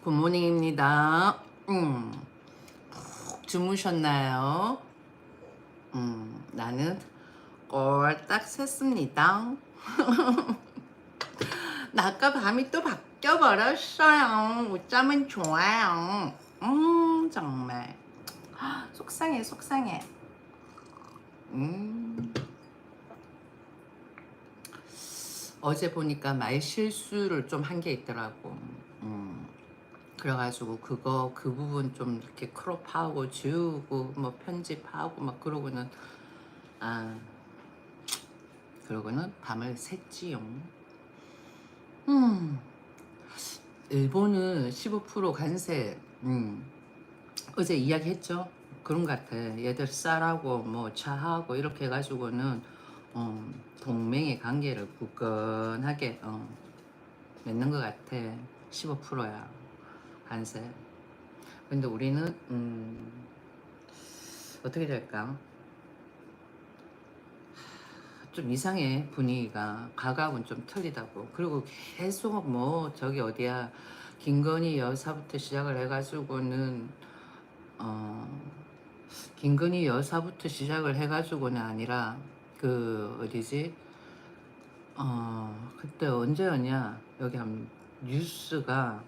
굿모닝입니다. 푹 주무셨나요? 나는 꼴딱 샜습니다. 낮과 밤이 또 바뀌어버렸어요. 어쩌면 좋아요. 정말. 속상해, 속상해. 어제 보니까 말 실수를 좀 한 게 있더라고. 그래가지고 그 부분 좀 이렇게 크롭하고 지우고 뭐 편집하고 막 아 그러고는 밤을 샜지요. 음 일본은 15% 관세. 어제 이야기했죠. 그런 것 같아. 얘들 쌀하고 뭐 차하고 이렇게 해가지고는 동맹의 관계를 굳건하게 맺는 것 같아. 15%야 관세. 근데 우리는 어떻게 될까? 좀 이상해. 분위기가 가각은 좀 틀리다고. 그리고 계속 뭐 저기 어디야 김건희 여사부터 시작을 해가지고는 김건희 여사부터 시작을 해가지고는 아니라 그 어디지 그때 언제였냐 여기 한 뉴스가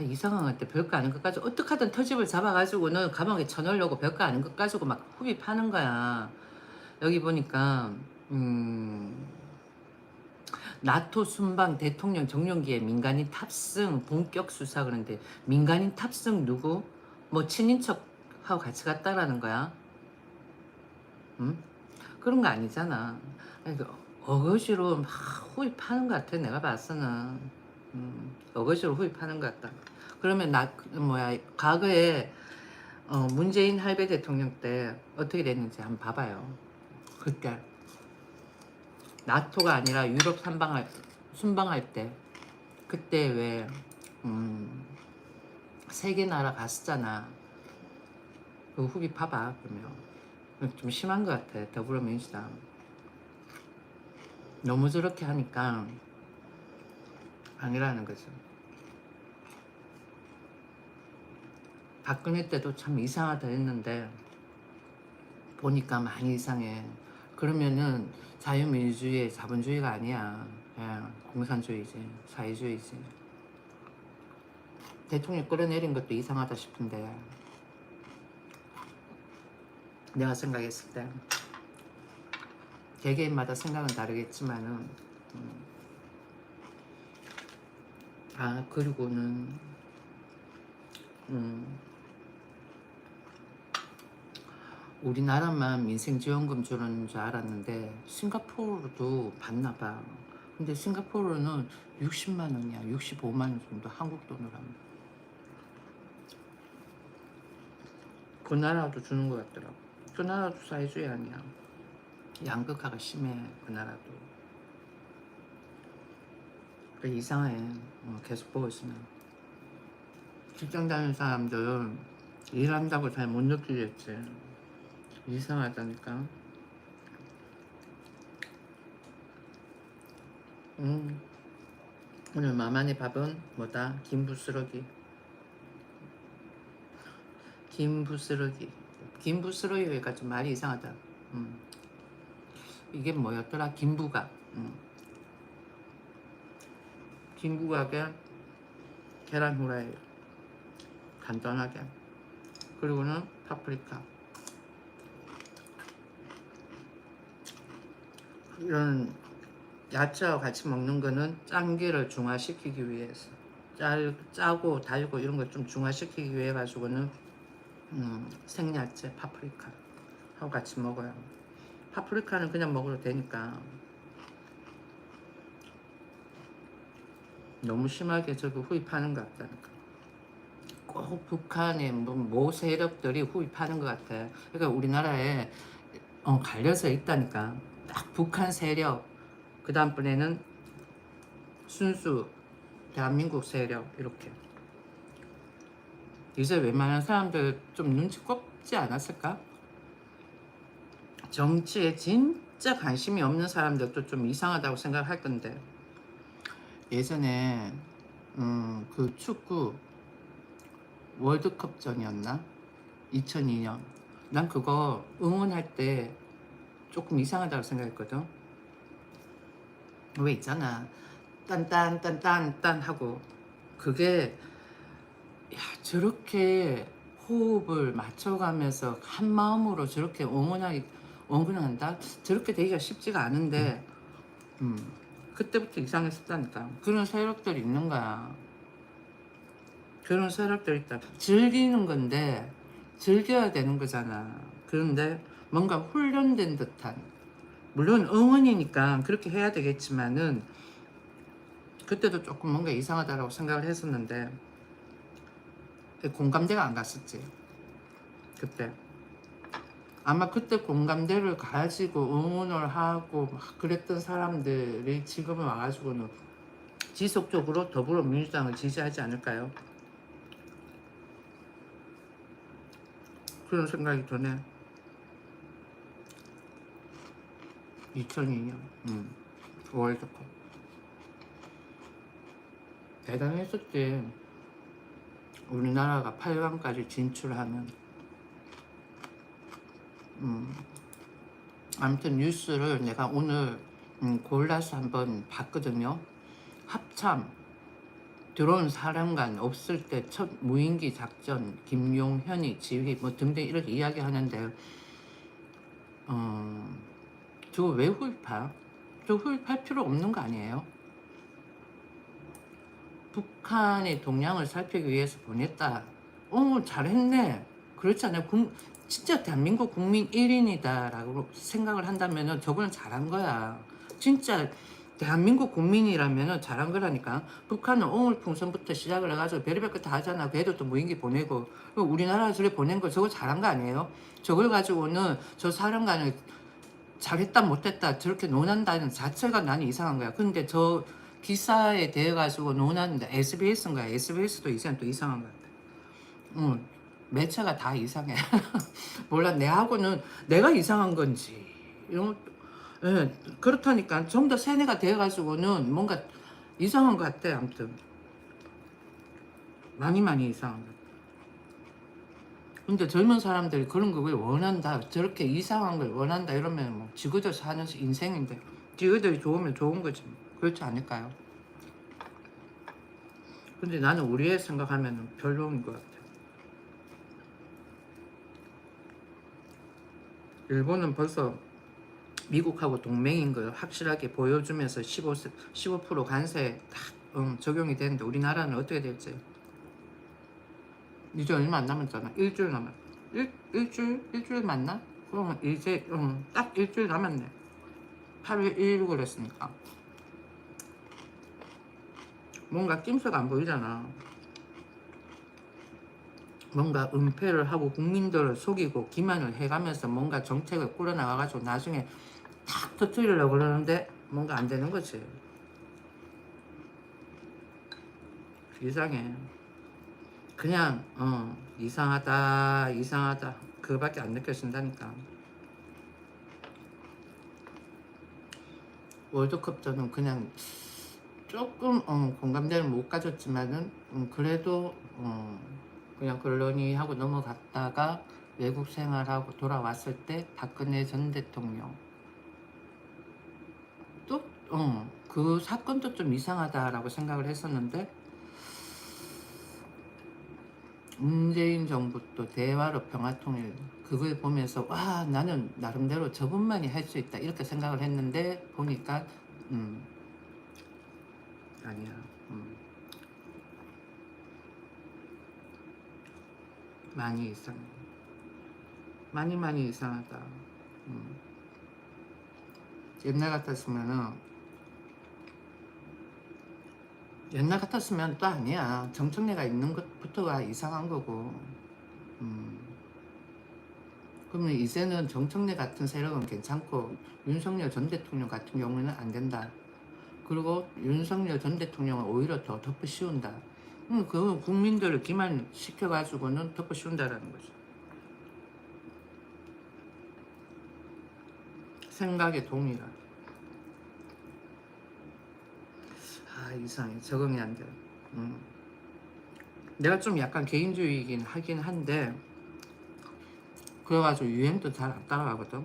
이상한 것 같아. 별거 아닌 것 가지고 어떻게 하든 터집을 잡아가지고는 감옥에 쳐넣으려고 별거 아닌 것 가지고 막 후비파는 거야. 여기 보니까 나토 순방 대통령 정령기에 민간인 탑승 본격 수사. 그런데 민간인 탑승 누구? 뭐 친인척하고 같이 갔다라는 거야. 응? 그런 거 아니잖아. 아니, 어거지로 막 후입하는 것 같아. 내가 봐서는 어거지로 후입하는 것 같다. 그러면 과거에 문재인 할배 대통령 때 어떻게 됐는지 한번 봐봐요. 그때 나토가 아니라 유럽 순방할 때 그때 왜 세 개 나라 갔었잖아. 그 후기 봐봐. 그러면 좀 심한 것 같아. 더불어민주당 너무 저렇게 하니까 아니라는 거죠. 박근혜 때도 참 이상하다 했는데 보니까 많이 이상해. 그러면은 자유민주주의 자본주의가 아니야. 예, 공산주의지, 사회주의지. 대통령 끌어내린 것도 이상하다 싶은데 내가 생각했을 때 개개인마다 생각은 다르겠지만은 그리고는 우리나라만 민생지원금 주는 줄 알았는데 싱가포르도 받나 봐. 근데 싱가포르는 60만 원이야. 65만 원 정도 한국 돈으로 하면. 그 나라도 주는 것 같더라고. 그 나라도 사회주의 아니야. 양극화가 심해. 그 나라도. 그래 이상해. 계속 보고 있으면. 직장 다니는 사람들은 일한다고 잘 못 느끼겠지. 이상하다니까. 오늘 마마네 밥은 뭐다? 김부스러기. 김부스러기가 좀 말이 이상하다. 이게 뭐였더라? 김부각. 김부각에 계란 후라이. 간단하게. 그리고는 파프리카. 이런 야채와 같이 먹는 거는 짠기를 중화시키기 위해서. 짜고 달고 이런 걸 좀 중화시키기 위해 가지고는 생야채 파프리카 하고 같이 먹어요. 파프리카는 그냥 먹어도 되니까. 너무 심하게 저거 후입하는 것 같다니까. 꼭 북한의 모 세력들이 후입하는 것 같아. 그러니까 우리나라에 갈려서 있다니까. 딱 북한 세력, 그 다음번에는 순수 대한민국 세력 이렇게. 이제 웬만한 사람들 좀 눈치 꼽지 않았을까? 정치에 진짜 관심이 없는 사람들도 좀 이상하다고 생각할 건데 예전에 그 축구 월드컵전이었나? 2002년. 난 그거 응원할 때 조금 이상하다고 생각했거든. 왜 있잖아. 딴딴딴딴딴 하고 그게 야 저렇게 호흡을 맞춰가면서 한 마음으로 저렇게 응원한다? 저렇게 되기가 쉽지가 않은데 음, 그때부터 이상했었다니까. 그런 세력들이 있는 거야. 그런 세력들이 있다. 즐기는 건데 즐겨야 되는 거잖아. 그런데 뭔가 훈련된 듯한, 물론 응원이니까 그렇게 해야 되겠지만은 그때도 조금 뭔가 이상하다라고 생각을 했었는데 공감대가 안 갔었지. 그때 아마 그때 공감대를 가지고 응원을 하고 막 그랬던 사람들이 지금은 와가지고는 지속적으로 더불어민주당을 지지하지 않을까요? 그런 생각이 드네. 2002년 월드컵 대단했었지. 우리나라가 8강까지 진출하는. 아무튼 뉴스를 내가 오늘 골라서 한번 봤거든요. 합참 드론 사령관 없을 때 첫 무인기 작전 김용현이 지휘 뭐 등등 이렇게 이야기하는데 저거 왜 후입하? 저 후입할 필요 없는 거 아니에요? 북한의 동향을 살피기 위해서 보냈다. 잘했네. 그렇지 않아요? 진짜 대한민국 국민 1인이다라고 생각을 한다면 저거는 잘한 거야. 진짜 대한민국 국민이라면 잘한 거라니까. 북한은 오물풍선부터 시작을 해가지고 별의별 거 다 하잖아. 걔도 또 무인기 보내고. 우리나라가 저래 보낸 거 저거 잘한 거 아니에요? 저걸 가지고는 저 사령관을 잘했다 못했다 저렇게 논한다는 자체가 나는 이상한 거야. 근데 저 기사에 대해 가지고 논하는데 SBS인가요? SBS도 이제는 또 이상한 것 같아. 매체가 다 이상해. 몰라, 내하고는 내가 이상한 건지 이런 것도. 예, 그렇다니까. 좀 더 세뇌가 돼 가지고는 뭔가 이상한 것 같아. 아무튼 많이 이상한 것 같아. 근데 젊은 사람들이 그런 거 왜 원한다, 저렇게 이상한 걸 원한다 이러면 뭐 지그들 사는 인생인데 지그들이 좋으면 좋은 거지 뭐. 그렇지 않을까요? 근데 나는 우리의 생각하면 별로인 것 같아. 일본은 벌써 미국하고 동맹인 걸 확실하게 보여주면서 15% 관세 딱 적용이 되는데 우리나라는 어떻게 될지 이제 얼마 안 남았잖아. 일주일 남았. 일주일 맞나? 그러면 이제 딱 일주일 남았네. 8월 1일 그랬으니까 뭔가 낌새가 안 보이잖아. 뭔가 은폐를 하고 국민들을 속이고 기만을 해가면서 뭔가 정책을 꾸려나가가지고 나중에 탁 터뜨리려고 그러는데 뭔가 안 되는 거지. 이상해. 그냥 이상하다 그거밖에 안 느껴진다니까. 월드컵전은 그냥 조금 공감대를 못 가졌지만은 그래도 그냥 그러니 하고 넘어갔다가 외국 생활하고 돌아왔을 때 박근혜 전 대통령 또 그 사건도 좀 이상하다라고 생각을 했었는데 문재인 정부 또 대화로 평화통일 그걸 보면서 와 나는 나름대로 저분만이 할 수 있다 이렇게 생각을 했는데 보니까 아니야. 많이 이상해. 많이 이상하다. 옛날 같았으면은 옛날 같았으면 또 아니야. 정청래가 있는 것부터가 이상한 거고. 그러면 이제는 정청래 같은 세력은 괜찮고 윤석열 전 대통령 같은 경우는 안 된다. 그리고 윤석열 전 대통령은 오히려 더 덮어 씌운다. 그 국민들을 기만시켜가지고는 덮어 씌운다라는 거죠. 생각의 동의가. 이상해. 적응이 안 돼. 내가 좀 약간 개인주의이긴 하긴 한데 그래가지고 유행도 잘 안 따라가거든.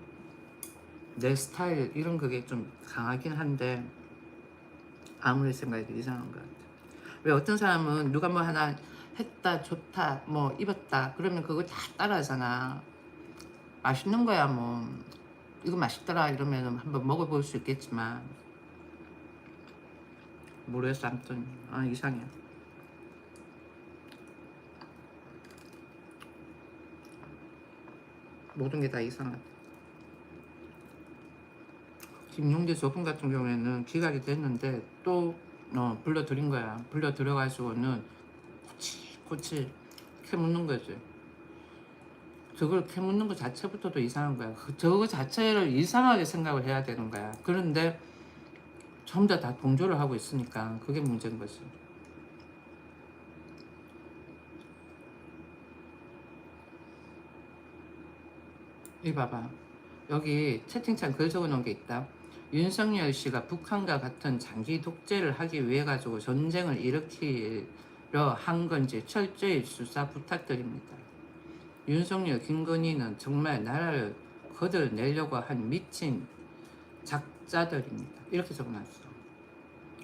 내 스타일 이런 그게 좀 강하긴 한데 아무리 생각해도 이상한 것 같아. 왜 어떤 사람은 누가 뭐 하나 했다 좋다 뭐 입었다 그러면 그거 다 따라하잖아. 맛있는 거야 뭐 이거 맛있더라 이러면 한번 먹어볼 수 있겠지만 모르겠어. 아무튼 이상해. 모든 게 다 이상하다. 김용대 저분 같은 경우에는 기각이 됐는데 또 불러들인 거야. 불러들여가지고는 코치 캐묻는 거지. 저걸 캐묻는 거 자체부터도 이상한 거야. 저거 자체를 이상하게 생각을 해야 되는 거야. 그런데 전부 다 동조를 하고 있으니까 그게 문제인 거지. 이 봐봐. 여기 채팅창 글 적어놓은 게 있다. 윤석열 씨가 북한과 같은 장기 독재를 하기 위해 가지고 전쟁을 일으키려 한 건지 철저히 수사 부탁드립니다. 윤석열, 김건희는 정말 나라를 거들내려고 한 미친 작자들입니다. 이렇게 적어놨어.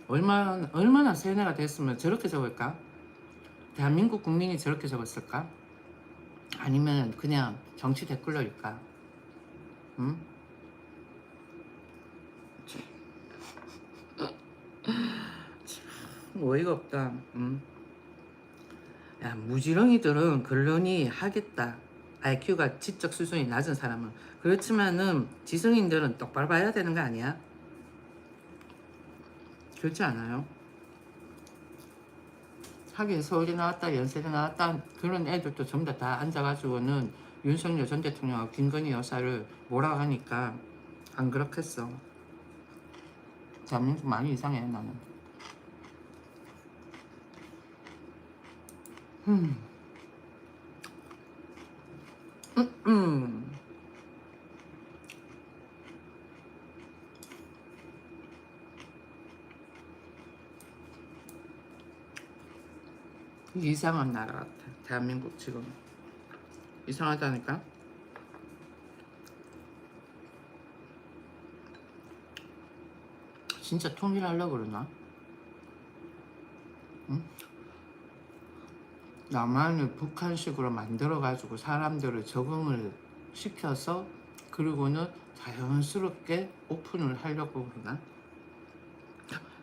얼마나 세뇌가 됐으면 저렇게 적을까? 대한민국 국민이 저렇게 적었을까? 아니면 그냥 정치 댓글러일까? 응? 어이가 없다. 응? 야, 무지렁이들은 그러니 하겠다. IQ가 지적 수준이 낮은 사람은. 그렇지만은 지성인들은 똑바로 봐야 되는 거 아니야? 그렇지 않아요? 하긴 서울대 나왔다 연세대 나왔다 그런 애들도 전부 다 앉아가지고는 윤석열 전 대통령하고 김건희 여사를 뭐라 하니까 안 그렇겠어. 대한민국 많이 이상해 나는. 음. 이상한 나라 같아 대한민국 지금. 이상하다니까. 진짜 통일하려고 그러나? 응? 남한을 북한식으로 만들어가지고 사람들을 적응을 시켜서 그리고는 자연스럽게 오픈을 하려고 그러나?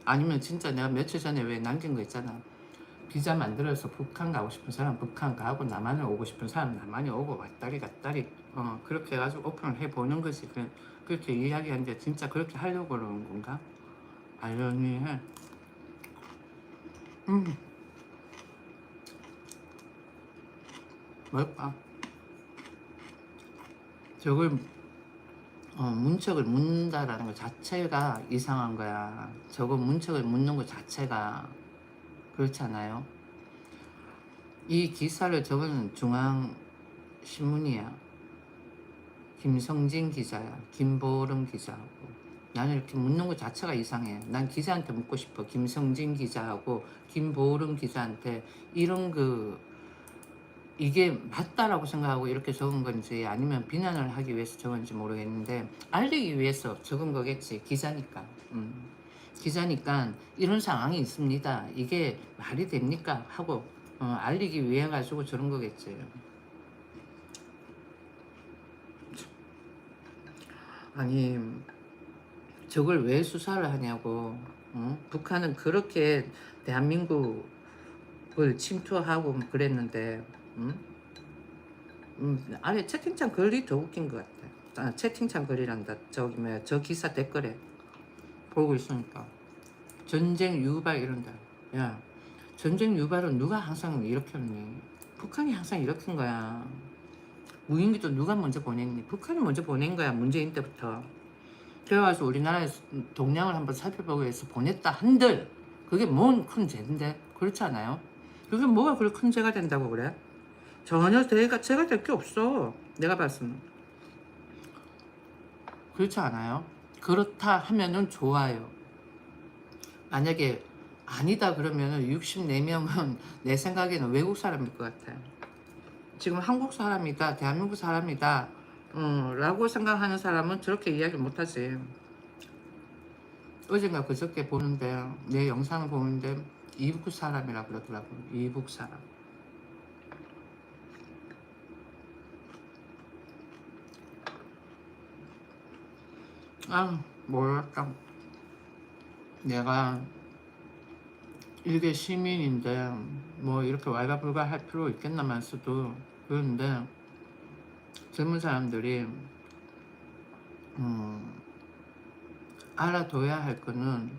아니면 진짜 내가 며칠 전에 왜 남긴 거 있잖아. 비자 만들어서 북한 가고 싶은 사람 북한 가고 남한을 오고 싶은 사람 남한이 오고 왔다리 갔다리 그렇게 해가지고 오픈을 해보는 거지. 그렇게 이야기하는데 진짜 그렇게 하려고 그러는 건가? 아이러니해. 뭘까? 저걸 문책을 묻는다라는 것 자체가 이상한 거야. 저거 문책을 묻는 것 자체가 그렇지 않아요? 이 기사를 적은 중앙신문이야. 김성진 기자야. 김보름 기자하고. 나는 이렇게 묻는 것 자체가 이상해. 난 기자한테 묻고 싶어. 김성진 기자하고 김보름 기자한테 이런 이게 맞다라고 생각하고 이렇게 적은 건지 아니면 비난을 하기 위해서 적은지 모르겠는데 알리기 위해서 적은 거겠지. 기자니까. 기자니까 이런 상황이 있습니다. 이게 말이 됩니까? 하고 알리기 위해 가지고 저런 거겠지. 아니 저걸 왜 수사를 하냐고. 북한은 그렇게 대한민국을 침투하고 그랬는데 아래 채팅창 글이 더 웃긴 것 같아. 채팅창 글이란다. 저기 뭐야 저 기사 댓글에 보고 있으니까 전쟁 유발 이런다. 야 전쟁 유발은 누가 항상 일으켰니? 북한이 항상 일으킨 거야. 무인기도 누가 먼저 보냈니? 북한이 먼저 보낸 거야. 문재인 때부터. 그래가지고 우리나라에 동량을 한번 살펴보기 위해서 보냈다 한들 그게 뭔 큰 죄인데 그렇지 않아요? 그게 뭐가 그렇게 큰 죄가 된다고 그래? 전혀 죄가 될 게 없어. 내가 봤으면. 그렇지 않아요? 그렇다 하면은 좋아요. 만약에 아니다 그러면 64명은 내 생각에는 외국 사람일 것 같아. 지금 한국 사람이다, 대한민국 사람이다, 라고 생각하는 사람은 저렇게 이야기 못하지. 어젠가 그저께 보는데, 내 영상을 보는데, 이북 사람이라 그러더라고. 이북 사람. 아, 몰랐다. 내가 일개 시민인데, 뭐 이렇게 왈가불가 할 필요 있겠나면서도, 그런데 젊은 사람들이, 음, 알아둬야 할 거는,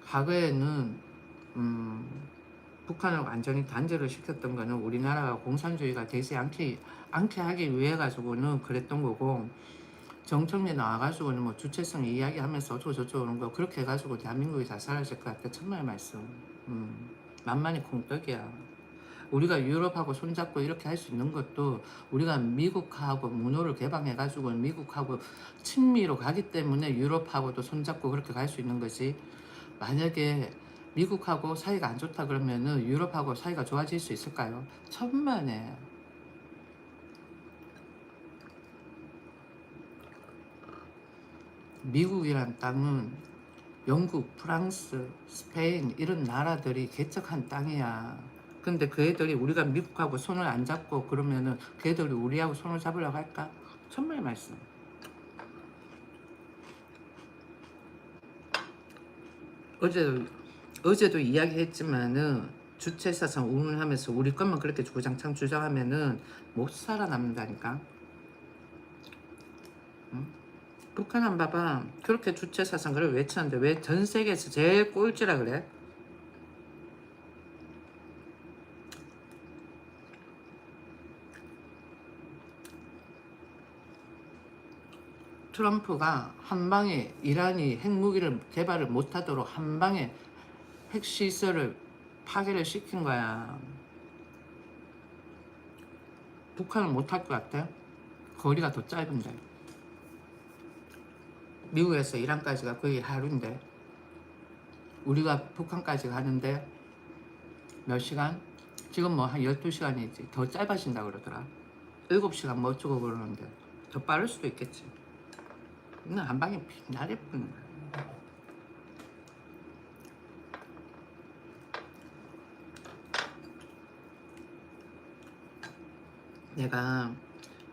과거에는, 음, 북한을 완전히 단절을 시켰던 거는 우리나라가 공산주의가 되지 않게 하기 위해 가지고는 그랬던 거고, 정청래 나와가지고는 뭐 주체성 이야기하면서 어쩌고저쩌고 하는 거 그렇게 해가지고 대한민국이 다 사라질 것 같아. 천만의 말씀. 만만히 콩떡이야. 우리가 유럽하고 손잡고 이렇게 할 수 있는 것도 우리가 미국하고 문호를 개방해가지고 미국하고 친미로 가기 때문에 유럽하고도 손잡고 그렇게 갈 수 있는 거지. 만약에 미국하고 사이가 안 좋다 그러면은 유럽하고 사이가 좋아질 수 있을까요? 천만에. 미국이란 땅은 영국, 프랑스, 스페인 이런 나라들이 개척한 땅이야. 근데 그 애들이 우리가 미국하고 손을 안 잡고 그러면은 그 애들이 우리하고 손을 잡으려고 할까? 천만의 말씀. 어제도, 어제도 이야기했지만은 주체사상 운운하면서 우리 것만 그렇게 주구장창 주장하면은 못 살아남는다니까. 응? 북한 한 봐봐. 그렇게 주체사상을 외쳤는데 왜 전 세계에서 제일 꼴찌라 그래? 트럼프가 한 방에 이란이 핵무기를 개발을 못하도록 한 방에 핵시설을 파괴를 시킨 거야. 북한은 못할 것 같아? 거리가 더 짧은데. 미국에서 이란까지가 거의 하루인데 우리가 북한까지 가는데 몇 시간? 지금 뭐 한 12시간이지. 더 짧아진다 그러더라. 7시간 뭐 어쩌고 그러는데 더 빠를 수도 있겠지. 근데 한 방에 빛나게 뿌는 거야. 내가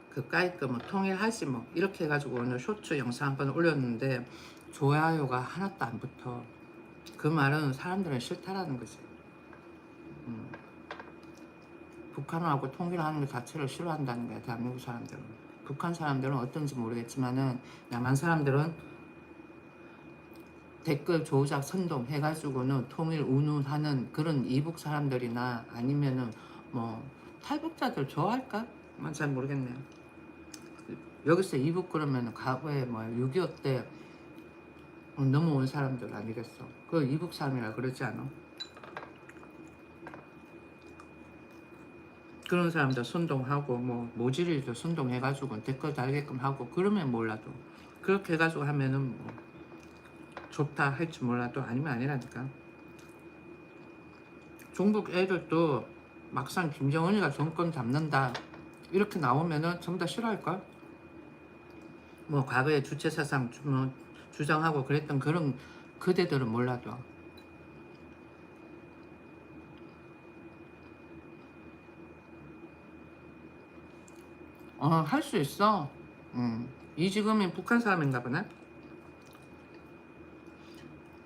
그 까이크 뭐 통일하지 뭐 이렇게 해가지고 오늘 쇼츠 영상 한 번 올렸는데 좋아요가 하나도 안 붙어. 그 말은 사람들은 싫다라는 거지. 음, 북한하고 통일하는 것 자체를 싫어한다는 거야 대한민국 사람들은. 북한 사람들은 어떤지 모르겠지만은 남한 사람들은 댓글 조작 선동 해가지고는 통일 운운하는 그런 이북 사람들이나 아니면은 뭐 탈북자들 좋아할까? 잘 모르겠네요. 여기서 이북 그러면 과거에 뭐 6.25 때 넘어온 사람들 아니겠어? 그 이북 사람이라 그러지 않아? 그런 사람들 선동하고 뭐 모질이도 선동해가지고 댓글 달게끔 하고 그러면 몰라도 그렇게 해가지고 하면은 뭐 좋다 할지 몰라도 아니면 아니라니까. 종북 애들도 막상 김정은이가 정권 잡는다 이렇게 나오면은 전부 다 싫어할걸? 뭐 과거에 주체사상 뭐 주장하고 그랬던 그런 그대들은 몰라도 할 수 있어. 이지금이 북한 사람인가 보네.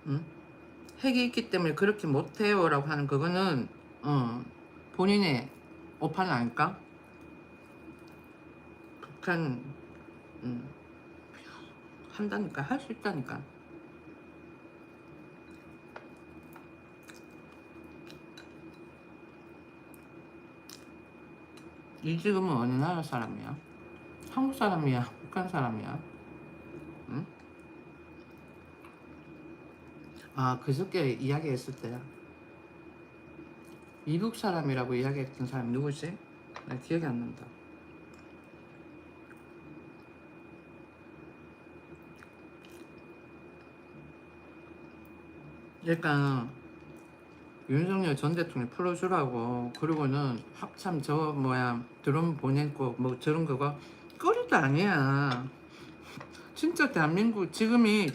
응? 핵이 있기 때문에 그렇게 못해요 라고 하는 그거는 본인의 오판 아닐까? 북한 음, 한다니까 할 수 있다니까. 이지금은 어느 나라 사람이야? 한국 사람이야? 북한 사람이야? 응? 아 그저께 이야기했을 때야. 이북 사람이라고 이야기했던 사람이 누구지? 나 기억이 안 난다. 그러니까 윤석열 전 대통령 풀어주라고. 그리고는 합참 저 뭐야 드론 보내고 뭐 저런 거가 거리도 아니야. 진짜 대한민국 지금이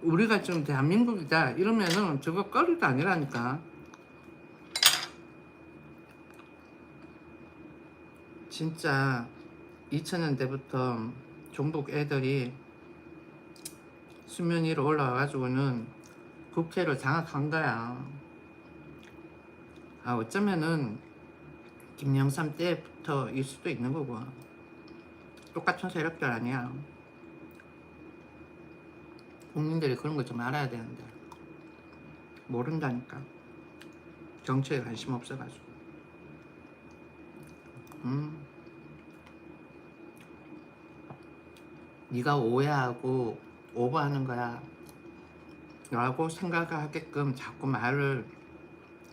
우리가 지금 대한민국이다 이러면은 저거 거리도 아니라니까. 진짜 2000년대부터 종북 애들이 수면 위로 올라와가지고는 국회를 장악한 거야. 아 어쩌면은 김영삼 때부터일 수도 있는 거고. 똑같은 세력들 아니야. 국민들이 그런 거 좀 알아야 되는데 모른다니까. 정치에 관심 없어가지고. 네가 오해하고 오버하는 거야 라고 생각하게끔 자꾸 말을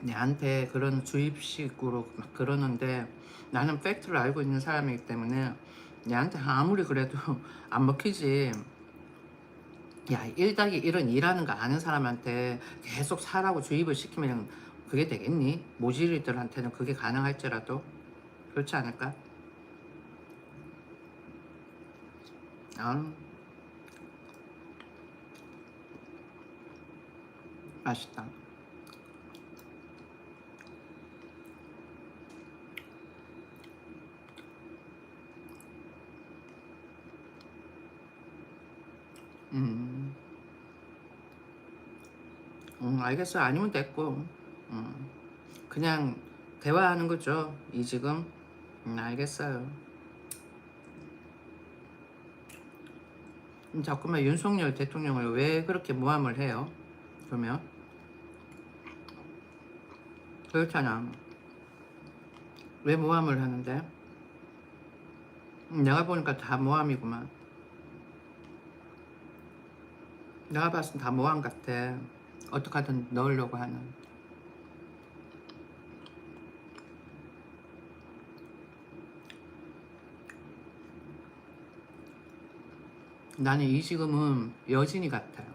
내한테 그런 주입식으로 막 그러는데, 나는 팩트를 알고 있는 사람이기 때문에 내한테 아무리 그래도 안 먹히지. 야 1+1은 2라는 거 아는 사람한테 계속 사라고 주입을 시키면 그게 되겠니? 모질이들한테는 그게 가능할지라도. 그렇지 않을까? 아 맛있다. 음, 알겠어. 아니면 됐고. 그냥 대화하는 거죠. 이 지금. 알겠어요. 자꾸만 윤석열 대통령을 왜 그렇게 모함을 해요? 그러면 그렇잖아. 왜 모함을 하는데? 내가 보니까 다 모함이구만. 내가 봤을 땐 다 모함 같아. 어떻게든 넣으려고 하는. 나는 이 지금은 여진이 같아요.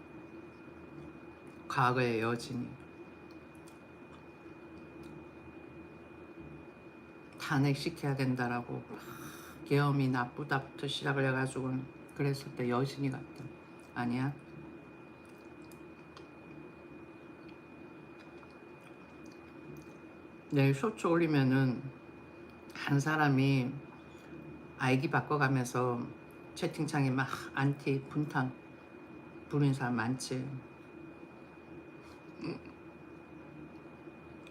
과거의 여진이. 탄핵시켜야 된다라고 계엄이 나쁘다부터 시작을 해가지고 그랬을 때 여진이 같아. 아니야? 내일 쇼츠 올리면은 한 사람이 아이디 바꿔가면서 채팅창에 막 안티 분탕 부르는 사람 많지.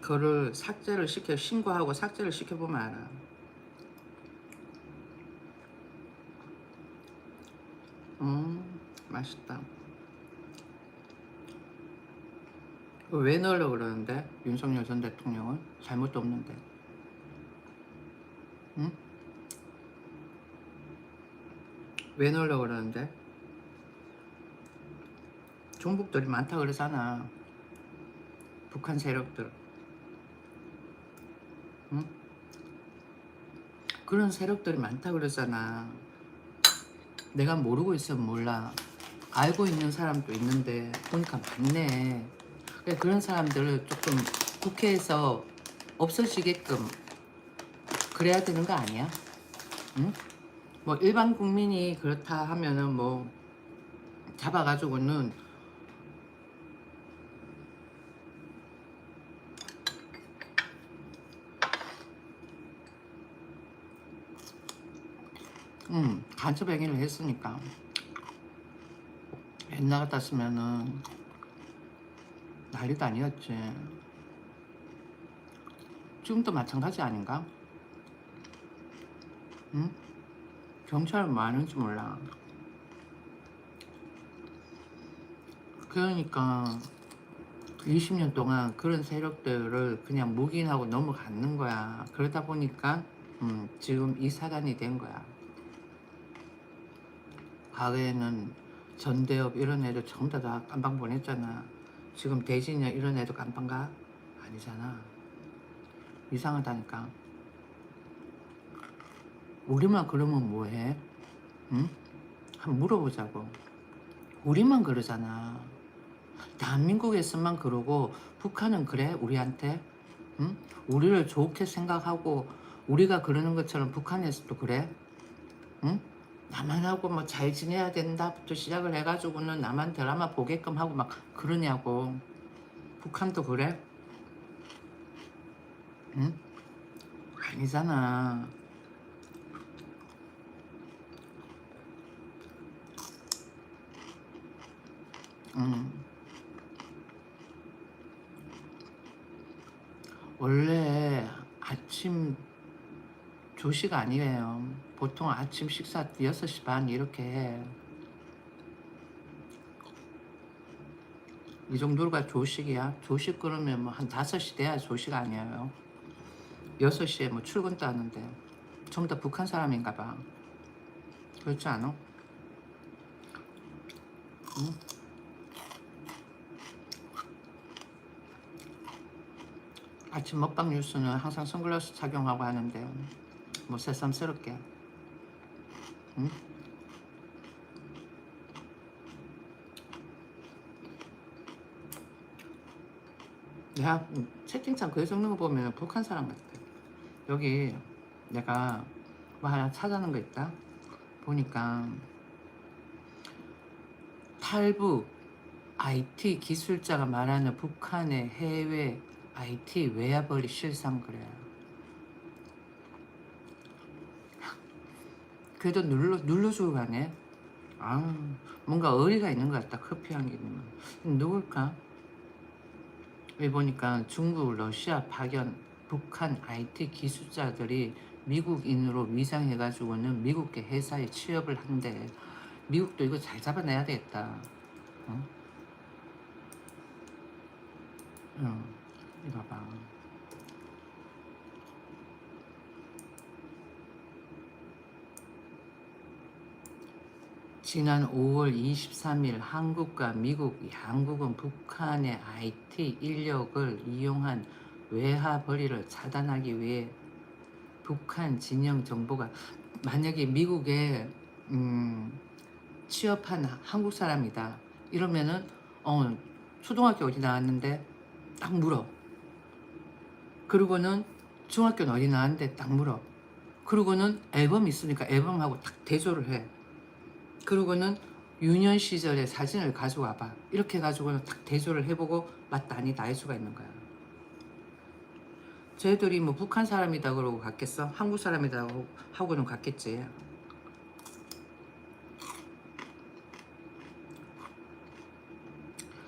그거를 삭제를 시켜, 신고하고 삭제를 시켜보면 알아. 맛있다. 왜 넣으려고 그러는데? 윤석열 전 대통령은 잘못도 없는데. 응? 왜 넣으려고 그러는데? 종북들이 많다 그러잖아. 북한 세력들. 응? 그런 세력들이 많다 그러잖아. 내가 모르고 있으면 몰라. 알고 있는 사람도 있는데 보니까 많네. 그런 사람들을 조금 국회에서 없어지게끔 그래야 되는 거 아니야? 응? 뭐 일반 국민이 그렇다 하면은 뭐 잡아가지고는 간첩행위를 했으니까. 옛날 같았으면은 난리도 아니었지. 지금도 마찬가지 아닌가? 응? 경찰은 많은지 몰라. 그러니까 20년 동안 그런 세력들을 그냥 묵인하고 넘어가는 거야. 그러다 보니까 지금 이 사단이 된 거야. 과거에는 전대협 이런 애들 전부 다 깜빵 보냈잖아. 지금 대진이 이런 애도 깜빵 가? 아니잖아. 이상하다니까. 우리만 그러면 뭐해? 응? 한번 물어보자고. 우리만 그러잖아. 대한민국에서만 그러고 북한은 그래 우리한테? 응? 우리를 좋게 생각하고 우리가 그러는 것처럼 북한에서도 그래? 응? 남한하고 뭐 잘 지내야 된다부터 시작을 해가지고는 남한 드라마 보게끔 하고 막 그러냐고. 북한도 그래? 응? 아니잖아. 응. 원래 아침 조식 아니에요. 보통 아침 식사 6시 반 이렇게 해. 이 정도가 조식이야. 조식 그러면 뭐 한 5시 돼야 조식 아니에요. 6시에 뭐 출근도 하는데. 전부 다 북한 사람인가 봐. 그렇지 않아? 응? 아침 먹방 뉴스는 항상 선글라스 착용하고 하는데 뭐 새삼스럽게. 응? 내가 채팅창 글 적는 거 보면 북한 사람 같아. 여기 내가 뭐 하나 찾아놓은 거 있다. 보니까 탈북 IT 기술자가 말하는 북한의 해외 IT 외화벌이 실상 그래요. 그래도 눌러주고 가네. 아, 뭔가 의리가 있는 것 같다. 커피 한 개면. 누굴까? 여기 보니까 중국, 러시아 파견 북한 IT 기술자들이 미국인으로 위장해가지고는 미국계 회사에 취업을 한대. 미국도 이거 잘 잡아내야 되겠다. 어? 응, 이거 봐. 지난 5월 23일 한국과 미국 양국은 북한의 IT 인력을 이용한 외화벌이를 차단하기 위해 북한 진영 정보가 만약에 미국에 취업한 한국 사람이다 이러면은 초등학교 어디 나왔는데 딱 물어. 그리고는 중학교는 어디 나왔는데 딱 물어. 그리고는 앨범 있으니까 앨범하고 딱 대조를 해. 그리고는 유년 시절의 사진을 가져와봐. 이렇게 해가지고는 딱 대조를 해보고 맞다 아니다 알 수가 있는 거야. 쟤들이 뭐 북한 사람이다 그러고 갔겠어? 한국 사람이다 하고는 갔겠지.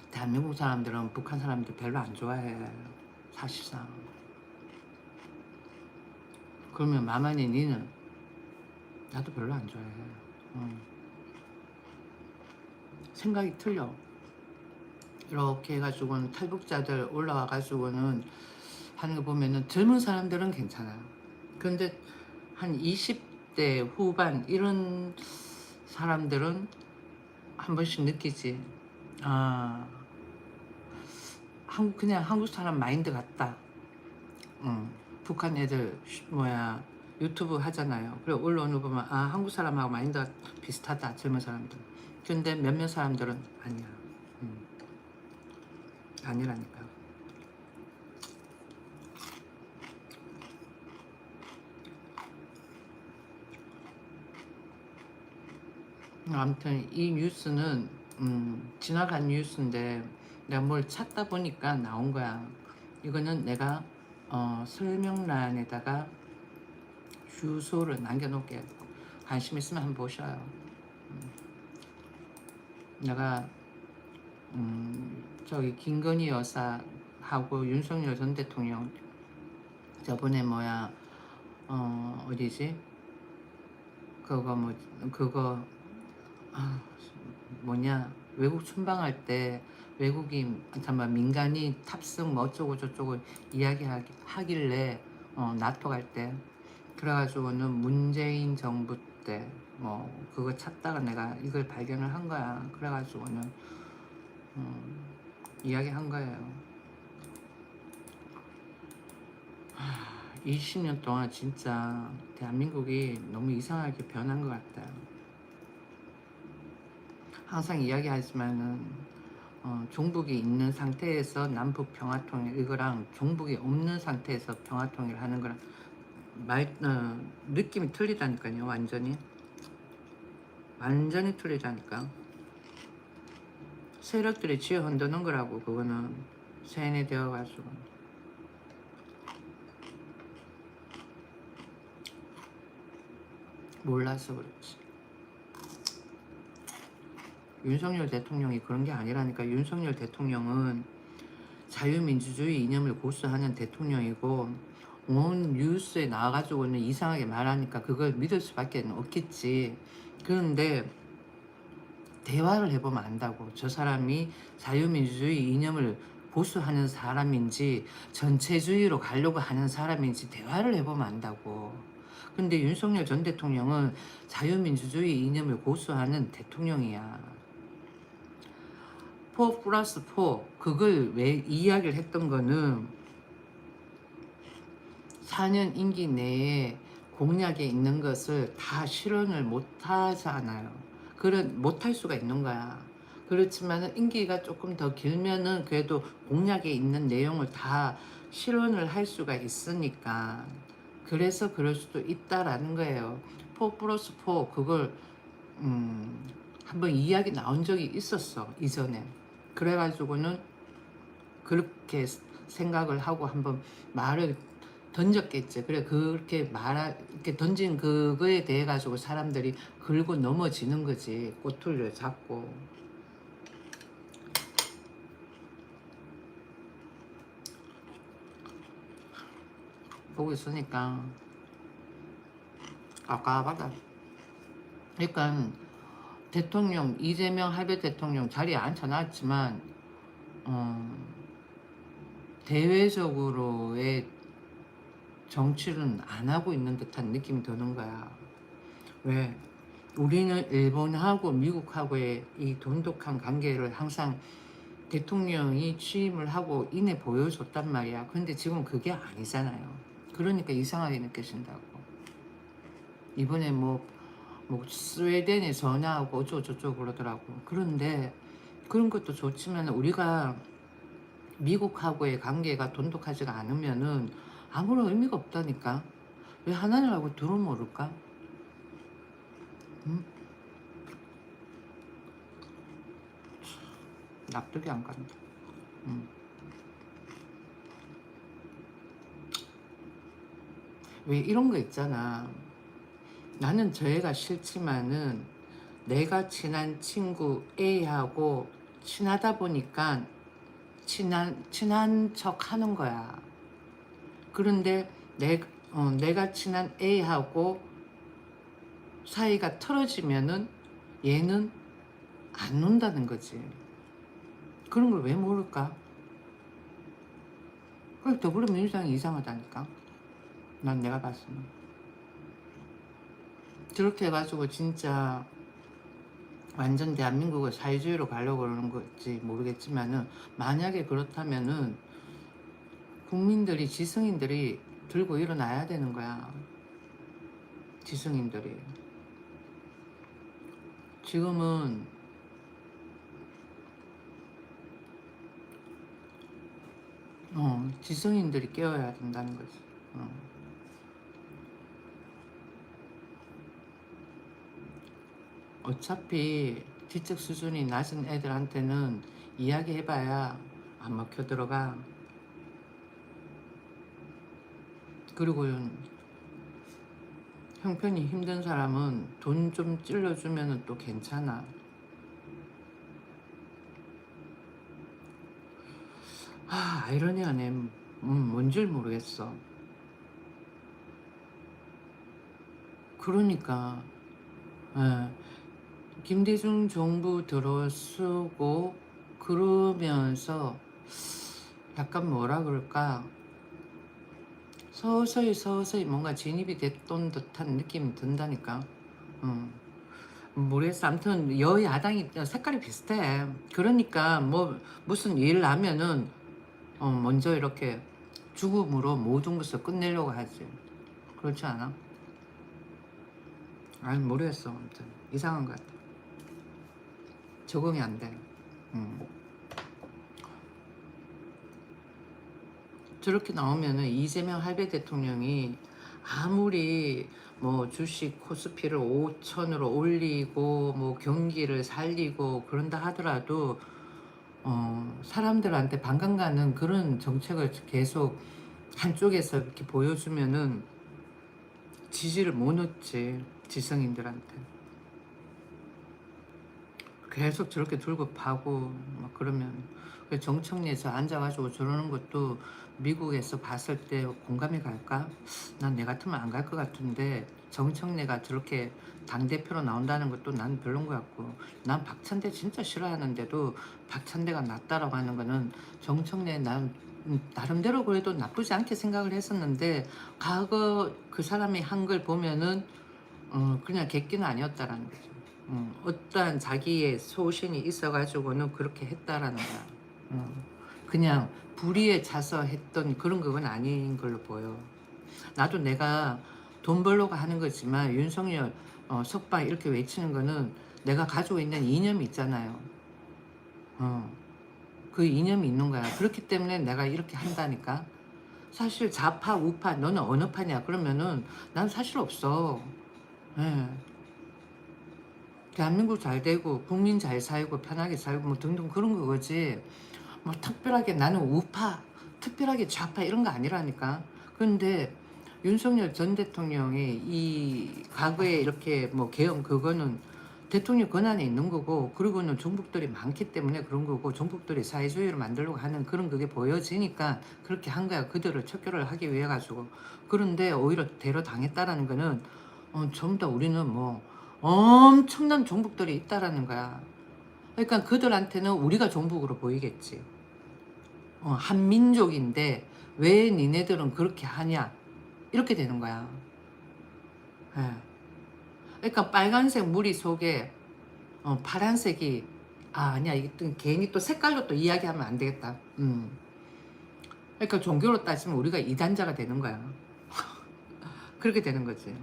대한민국 사람들은 북한 사람들 별로 안 좋아해. 사실상. 그러면 마만이 니는 나도 별로 안 좋아해. 생각이 틀려. 이렇게 해가지고는 탈북자들 올라와가지고는 하는 거 보면은 젊은 사람들은 괜찮아. 근데 한 20대 후반 이런 사람들은 한 번씩 느끼지. 아, 그냥 한국 사람 마인드 같다. 북한 애들 뭐야 유튜브 하잖아요. 그래 올라오는 거 보면 아 한국 사람하고 마인드가 비슷하다 젊은 사람들. 근데 몇몇 사람들은 아니야. 음, 아니라니까. 아무튼 이 뉴스는 지나간 뉴스인데 내가 뭘 찾다 보니까 나온 거야. 이거는 내가 설명란에다가 주소를 남겨놓을게. 관심 있으면 한번 보셔요. 내가 저기 김건희 여사하고 윤석열 전 대통령 저번에 뭐야 어디지 그거 뭐 그거 아, 뭐냐 외국 순방할 때 외국인 잠깐 민간인 탑승 뭐 어쩌고 저쩌고 이야기하길래 나토 갈 때 그래가지고는 문재인 정부 때 뭐 그거 찾다가 내가 이걸 발견을 한 거야. 그래가지고는 이야기한 거예요. 20년 동안 진짜 대한민국이 너무 이상하게 변한 것 같아요. 항상 이야기하지만은 종북이 있는 상태에서 남북 평화통일 이거랑 종북이 없는 상태에서 평화통일 하는 거랑 느낌이 틀리다니까요. 완전히 틀리다니까. 세력들이 지어 흔드는 거라고. 그거는 세뇌되어가지고. 몰라서 그렇지. 윤석열 대통령이 그런 게 아니라니까. 윤석열 대통령은 자유민주주의 이념을 고수하는 대통령이고, 온 뉴스에 나와가지고는 이상하게 말하니까 그걸 믿을 수밖에 없겠지. 그런데 대화를 해보면 안다고. 저 사람이 자유민주주의 이념을 고수하는 사람인지 전체주의로 가려고 하는 사람인지 대화를 해보면 안다고. 근데 윤석열 전 대통령은 자유민주주의 이념을 고수하는 대통령이야. 4+4 그걸 왜 이야기를 했던 거는 4년 임기 내에 공약에 있는 것을 다 실현을 못 하잖아요. 못할 수가 있는 거야. 그렇지만 임기가 조금 더 길면은 그래도 공약에 있는 내용을 다 실현을 할 수가 있으니까. 그래서 그럴 수도 있다라는 거예요. 4+4 그걸 한번 이야기 나온 적이 있었어, 이전에. 그래가지고는 그렇게 생각을 하고 한번 말을 던졌겠지. 그래, 이렇게 던진 그거에 대해 가지고 사람들이 긁고 넘어지는 거지. 꼬투리를 잡고. 보고 있으니까 아까하다. 그러니까 대통령, 이재명 할배 대통령 자리에 앉혀놨지만, 대외적으로의 정치는 안 하고 있는 듯한 느낌이 드는 거야. 왜? 우리는 일본하고 미국하고의 이 돈독한 관계를 항상 대통령이 취임을 하고 인해 보여줬단 말이야. 근데 지금 그게 아니잖아요. 그러니까 이상하게 느껴진다고. 이번에 뭐 스웨덴에 전화하고 어쩌고저쩌고 그러더라고. 그런데 그런 것도 좋지만 우리가 미국하고의 관계가 돈독하지가 않으면은 아무런 의미가 없다니까. 왜 하나님하고 들어 모를까? 응? 납득이 안 간다. 응. 왜 이런 거 있잖아. 나는 저 애가 싫지만은 내가 친한 친구 A하고 친하다 보니까 친한 척 하는 거야. 그런데 내가 친한 A하고 사이가 틀어지면은 얘는 안 논다는 거지. 그런 걸 왜 모를까? 그래서 더불어민주당이 이상하다니까. 난 내가 봤으면. 저렇게 해가지고 진짜 완전 대한민국을 사회주의로 가려고 그러는 건지 모르겠지만은 만약에 그렇다면은 국민들이 지성인들이 들고 일어나야 되는 거야. 지성인들이. 지금은 지성인들이 깨어야 된다는 거지. 어차피 지적 수준이 낮은 애들한테는 이야기해봐야 안 먹혀 들어가. 그리고 형편이 힘든 사람은 돈 좀 찔러주면 또 괜찮아. 아이러니하네. 뭔지 모르겠어. 그러니까 예, 김대중 정부 들어서고 그러면서 약간 뭐라 그럴까, 서서히 뭔가 진입이 됐던 듯한 느낌이 든다니까. 모르겠어. 아무튼 여야당이 색깔이 비슷해. 그러니까 뭐 무슨 일 나면은 먼저 이렇게 죽음으로 모든 것을 끝내려고 하지. 그렇지 않아? 아니 모르겠어. 아무튼 이상한 것 같아. 적응이 안 돼. 저렇게 나오면은 이재명 할배 대통령이 아무리 뭐 주식 코스피를 5천으로 올리고 뭐 경기를 살리고 그런다 하더라도 사람들한테 반감 가는 그런 정책을 계속 한쪽에서 이렇게 보여주면은 지지를 못 얻지, 지성인들한테. 계속 저렇게 들고 파고 막 그러면 정청래에서 앉아가지고 저러는 것도 미국에서 봤을 때 공감이 갈까? 난 내 같으면 안 갈 것 같은데 정청래가 저렇게 당대표로 나온다는 것도 난 별론 것 같고, 난 박찬대 진짜 싫어하는데도 박찬대가 낫다라고 하는 거는 정청래 난 나름대로 그래도 나쁘지 않게 생각을 했었는데, 과거 그 사람이 한 걸 보면은 그냥 객기는 아니었다라는 거죠. 어떠한 자기의 소신이 있어가지고는 그렇게 했다라는 거야. 그냥 불의에 차서 했던 그런 그건 아닌 걸로 보여. 나도 내가 돈 벌려고 하는 거지만 윤석열 석방 이렇게 외치는 거는 내가 가지고 있는 이념이 있잖아요. 그 이념이 있는 거야. 그렇기 때문에 내가 이렇게 한다니까. 사실 좌파 우파 너는 어느 파냐 그러면은 난 사실 없어. 예. 대한민국 잘 되고 국민 잘 살고 편하게 살고 뭐 등등 그런 거지, 뭐 특별하게 나는 우파 특별하게 좌파 이런 거 아니라니까. 그런데 윤석열 전 대통령이 이 과거에 이렇게 뭐 개헌 그거는 대통령 권한에 있는 거고, 그리고는 종북들이 많기 때문에 그런 거고, 종북들이 사회주의를 만들려고 하는 그런 그게 보여지니까 그렇게 한 거야. 그들을 척결을 하기 위해 가지고. 그런데 오히려 대로 당했다라는 거는 전부 다 우리는 뭐 엄청난 종북들이 있다라는 거야. 그러니까 그들한테는 우리가 종북으로 보이겠지. 한민족인데 왜 니네들은 그렇게 하냐 이렇게 되는 거야. 예. 그러니까 빨간색 무리 속에 파란색이 아니야, 이게 또 괜히 또 색깔로 또 이야기하면 안 되겠다. 그러니까 종교로 따지면 우리가 이단자가 되는 거야. 그렇게 되는 거지.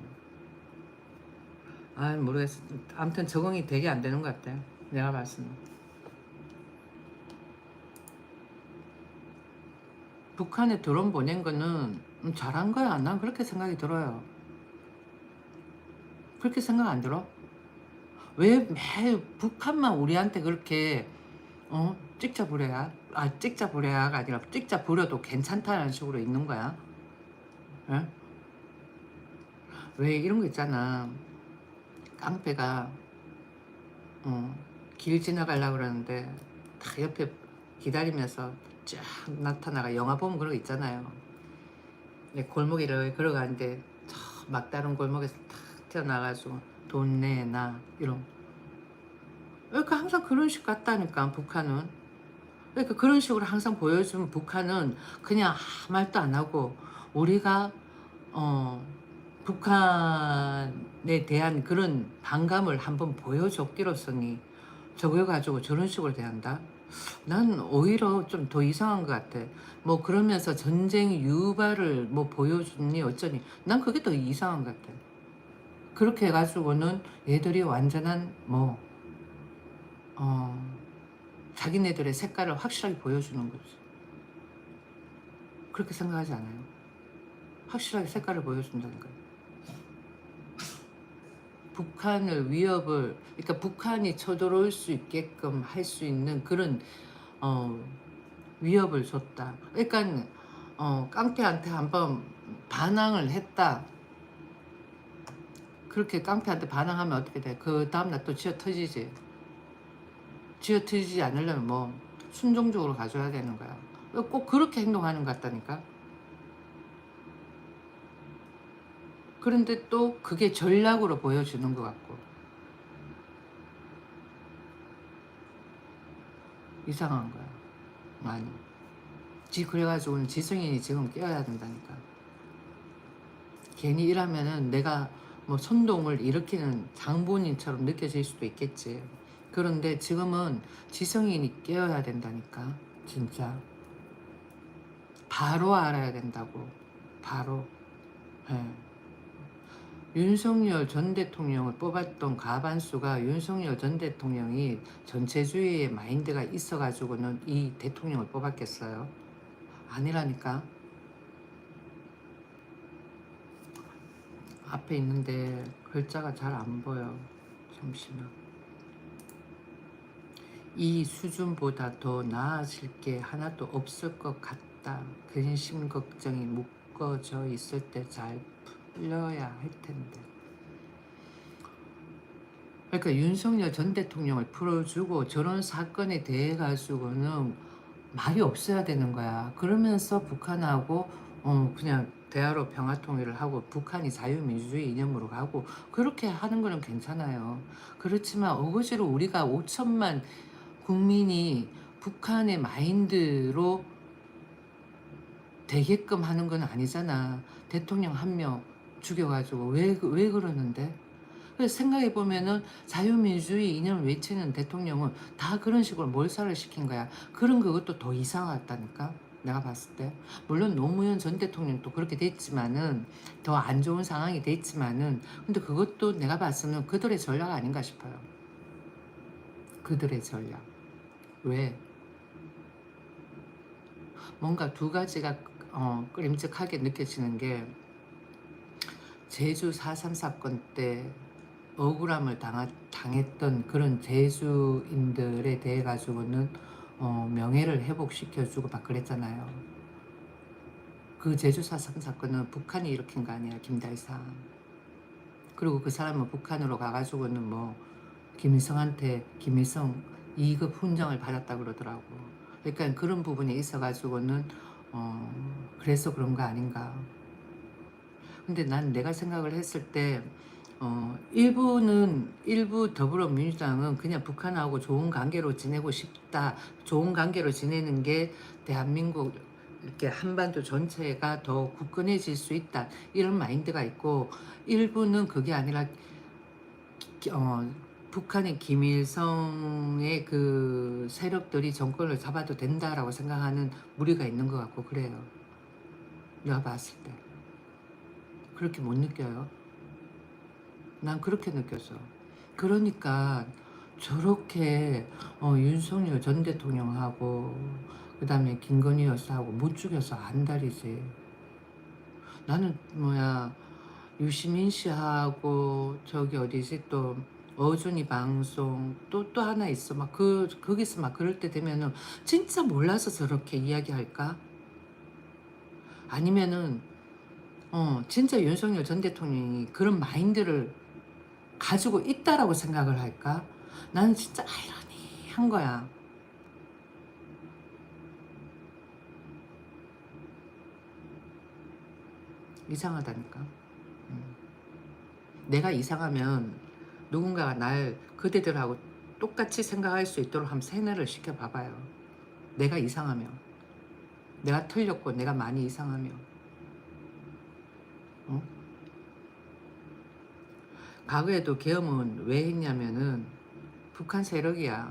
아 모르겠어. 아무튼 적응이 되게 안 되는 것 같아, 내가 봤을 때. 북한에 드론 보낸 거는 잘한 거야. 난 그렇게 생각이 들어요. 그렇게 생각 안 들어? 왜 매일 북한만 우리한테 그렇게 찍자 부려야, 찍자 부려야가 아니라 찍자 부려도 괜찮다는 식으로 있는 거야? 예? 왜 이런 거 있잖아. 깡패가 길 지나가려고 그러는데 다 옆에 기다리면서 쫙 나타나가, 영화 보면 그런 거 있잖아요. 골목에 이렇게 걸어가는데 저 막다른 골목에서 탁 튀어나와가지고 돈 내놔 이런. 그러니까 항상 그런 식 같다니까 북한은. 그러니까 그런 식으로 항상 보여주면 북한은 그냥 아무 말도 안 하고, 우리가 어 북한에 대한 그런 반감을 한번 보여줬기로서니 저걸 가지고 저런 식으로 대한다? 난 오히려 좀 더 이상한 것 같아. 뭐 그러면서 전쟁 유발을 뭐 보여주니 어쩌니, 난 그게 더 이상한 것 같아. 그렇게 해가지고는 얘들이 완전한 뭐 자기네들의 색깔을 확실하게 보여주는 거지. 그렇게 생각하지 않아요? 확실하게 색깔을 보여준다는 거예요. 북한을 위협을, 그러니까 북한이 쳐들어올 수 있게끔 할 수 있는 그런 어, 위협을 줬다. 그러니까 깡패한테 한번 반항을 했다. 그렇게 깡패한테 반항하면 어떻게 돼? 그 다음날 또 쥐어 터지지. 쥐어 터지지 않으려면 뭐 순종적으로 가져야 되는 거야. 꼭 그렇게 행동하는 것 같다니까. 그런데 또 그게 전략으로 보여주는 것 같고. 이상한 거야 많이. 그래가지고 지성인이 지금 깨어야 된다니까. 괜히 일하면은 내가 뭐 선동을 일으키는 장본인처럼 느껴질 수도 있겠지. 그런데 지금은 지성인이 깨어야 된다니까. 진짜 바로 알아야 된다고. 바로. 예. 윤석열 전 대통령을 뽑았던 과반수가 윤석열 전 대통령이 전체주의의 마인드가 있어가지고는 이 대통령을 뽑았겠어요? 아니라니까. 앞에 있는데 글자가 잘 안 보여. 잠시만. 이 수준보다 더 나아질 게 하나도 없을 것 같다. 근심 걱정이 묶어져 있을 때 잘 풀려야 할 텐데. 그러니까 윤석열 전 대통령을 풀어주고 저런 사건에 대해 가지고는 말이 없어야 되는 거야. 그러면서 북한하고 그냥 대화로 평화통일을 하고 북한이 자유민주주의 이념으로 가고 그렇게 하는 거는 괜찮아요. 그렇지만 어거지로 우리가 5천만 국민이 북한의 마인드로 되게끔 하는 건 아니잖아. 대통령 한 명 죽여가지고 왜 그러는데? 그래서 생각해보면은 자유민주주의 이념을 외치는 대통령은 다 그런 식으로 몰살을 시킨 거야. 그런 그것도 더 이상하다니까. 내가 봤을 때. 물론 노무현 전 대통령도 그렇게 됐지만은 더 안 좋은 상황이 됐지만은 근데 그것도 내가 봤을 때는 그들의 전략 아닌가 싶어요. 그들의 전략. 왜? 뭔가 두 가지가 끄림직하게 느껴지는 게 제주 4.3 사건 때 억울함을 당했던 그런 제주인들에 대해 가지고는 명예를 회복시켜주고 막 그랬잖아요. 그 제주 4.3 사건은 북한이 일으킨 거 아니야, 김달상. 그리고 그 사람은 북한으로 가가지고는 뭐 김일성 2급 훈장을 받았다 그러더라고. 그러니까 그런 부분에 있어가지고는 그래서 그런 거 아닌가. 근데 난 내가 생각을 했을 때 일부 더불어민주당은 그냥 북한하고 좋은 관계로 지내고 싶다. 좋은 관계로 지내는 게 대한민국 이렇게 한반도 전체가 더 굳건해질 수 있다. 이런 마인드가 있고 일부는 그게 아니라 어, 북한의 김일성의 그 세력들이 정권을 잡아도 된다라고 생각하는 무리가 있는 것 같고 그래요. 내가 봤을 때. 그렇게 못 느껴요. 난 그렇게 느꼈어. 그러니까 저렇게 윤석열 전 대통령하고 그 다음에 김건희 여사하고 못 죽여서 안달이지. 나는 유시민 씨하고 저기 어디지 또 어준이 방송 또 하나 있어. 막 거기서 막 그럴 때 되면은 진짜 몰라서 저렇게 이야기할까? 아니면은 진짜 윤석열 전 대통령이 그런 마인드를 가지고 있다라고 생각을 할까? 나는 진짜 아이러니한 거야. 이상하다니까. 내가 이상하면 누군가가 날 그대들하고 똑같이 생각할 수 있도록 한번 세뇌를 시켜봐봐요. 내가 이상하면. 내가 틀렸고 내가 많이 이상하면. 어? 과거에도 계엄은 왜 했냐면은 북한 세력이야.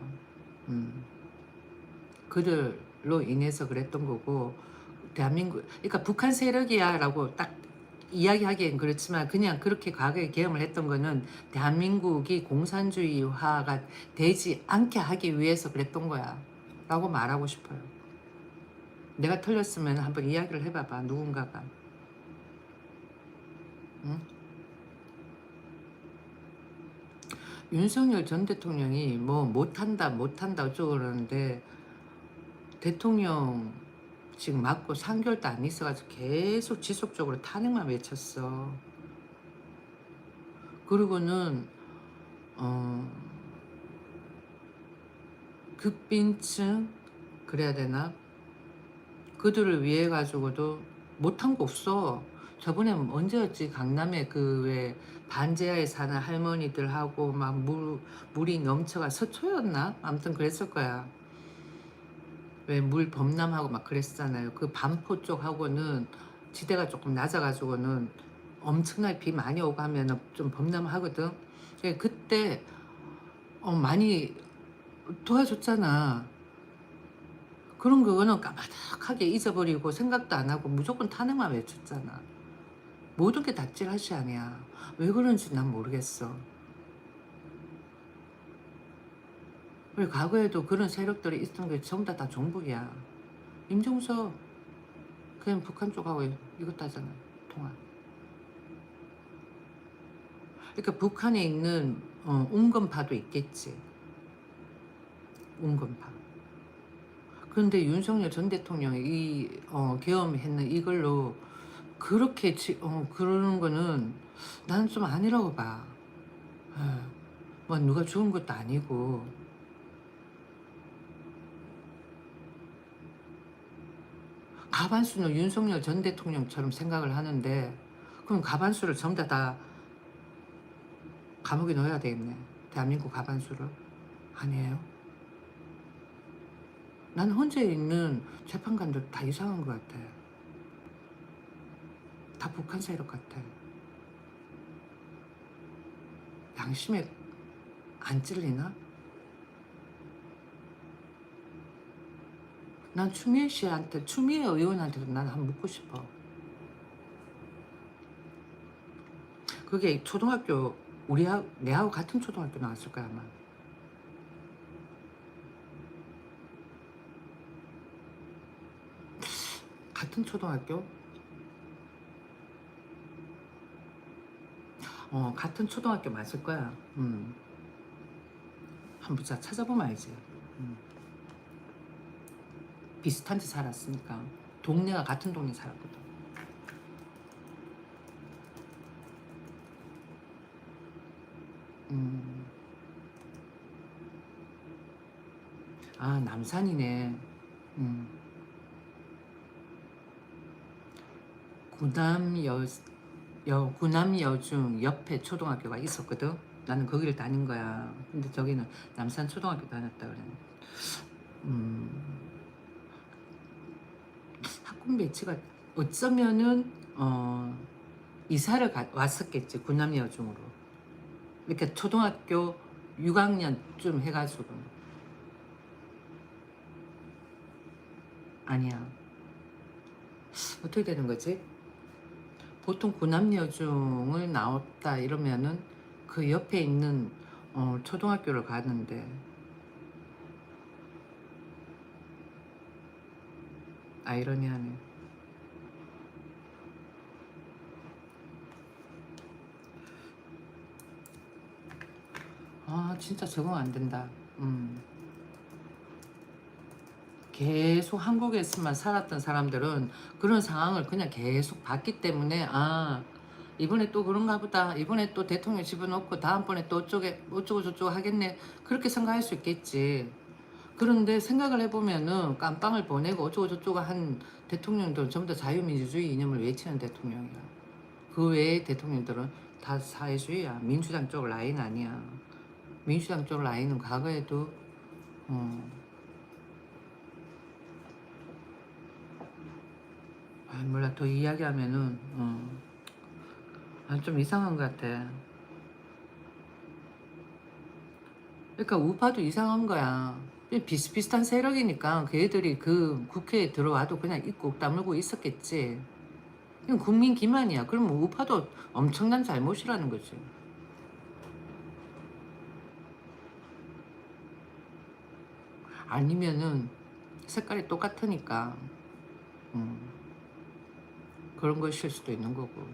그들로 인해서 그랬던 거고 대한민국 그러니까 북한 세력이야 라고 딱 이야기하기엔 그렇지만 그냥 그렇게 과거에 계엄을 했던 거는 대한민국이 공산주의화가 되지 않게 하기 위해서 그랬던 거야 라고 말하고 싶어요. 내가 틀렸으면 한번 이야기를 해봐봐. 누군가가. 응? 윤석열 전 대통령이 뭐 못한다 어쩌고 그러는데 대통령 지금 맞고 3개월도 안 있어가지고 계속 지속적으로 탄핵만 외쳤어. 그리고는 극빈층 그래야 되나? 그들을 위해 가지고도 못한 거 없어. 저번에 언제였지? 강남에 그 왜 반지하에 사는 할머니들하고 막 물이 넘쳐가 서초였나? 아무튼 그랬을 거야. 왜 물 범람하고 막 그랬잖아요. 그 반포 쪽하고는 지대가 조금 낮아가지고는 엄청나게 비 많이 오고 하면은 좀 범람하거든. 그때 많이 도와줬잖아. 그런 그거는 까마득하게 잊어버리고 생각도 안 하고 무조건 탄핵만 외쳤잖아. 모든 게 다 찌라시 아니야. 왜 그런지 난 모르겠어. 그리고 과거에도 그런 세력들이 있던 게 전부 다 종북이야. 임종석 그냥 북한 쪽하고 이것도 하잖아. 통화. 그러니까 북한에 있는 온건파도 있겠지. 온건파. 그런데 윤석열 전 대통령이 계엄했는 이걸로 그렇게 그러는 거는 나는 좀 아니라고 봐. 예. 뭐 누가 죽은 것도 아니고. 가반수는 윤석열 전 대통령처럼 생각을 하는데, 그럼 가반수를 전부 다 감옥에 넣어야 되겠네. 대한민국 가반수를. 아니에요. 난 혼자 있는 재판관들 다 이상한 것 같아. 다 북한 세력 같아. 양심에 안 찔리나? 난 추미애 의원한테도 난 한번 묻고 싶어. 그게 초등학교, 내하고 같은 초등학교 나왔을 거야, 아마. 같은 초등학교? 같은 초등학교 맞을 거야. 한번 찾아보면 알지. 비슷한 데 살았으니까. 동네가 같은 동네 살았거든. 아, 남산이네. 구남여중 옆에 초등학교가 있었거든. 나는 거기를 다닌 거야. 근데 저기는 남산 초등학교 다녔다 그래. 학군 배치가 어쩌면은 이사를 왔었겠지, 구남여중으로. 이렇게 초등학교 6학년쯤 해가지고. 아니야. 어떻게 되는 거지? 보통 구남여중을 나왔다 이러면은 그 옆에 있는 초등학교를 가는데, 아이러니하네. 아, 진짜 적응 안 된다. 계속 한국에서만 살았던 사람들은 그런 상황을 그냥 계속 봤기 때문에, 아, 이번에 또 그런가 보다, 이번에 또 대통령 집어넣고 다음번에 또 어쩌고 저쩌고 하겠네, 그렇게 생각할 수 있겠지. 그런데 생각을 해보면은 깜빵을 보내고 어쩌고 저쩌고 한 대통령들은 전부 다 자유민주주의 이념을 외치는 대통령이야. 그 외의 대통령들은 다 사회주의야. 민주당 쪽 라인 아니야. 민주당 쪽 라인은 과거에도 어, 몰라, 더 이야기하면은 좀 이상한 것 같아. 그러니까 우파도 이상한 거야. 비슷비슷한 세력이니까 그 애들이 그 국회에 들어와도 그냥 입 꼭 다물고 있었겠지. 이건 국민 기만이야. 그러면 우파도 엄청난 잘못이라는 거지. 아니면은 색깔이 똑같으니까 음, 그런 것일 수도 있는 거고.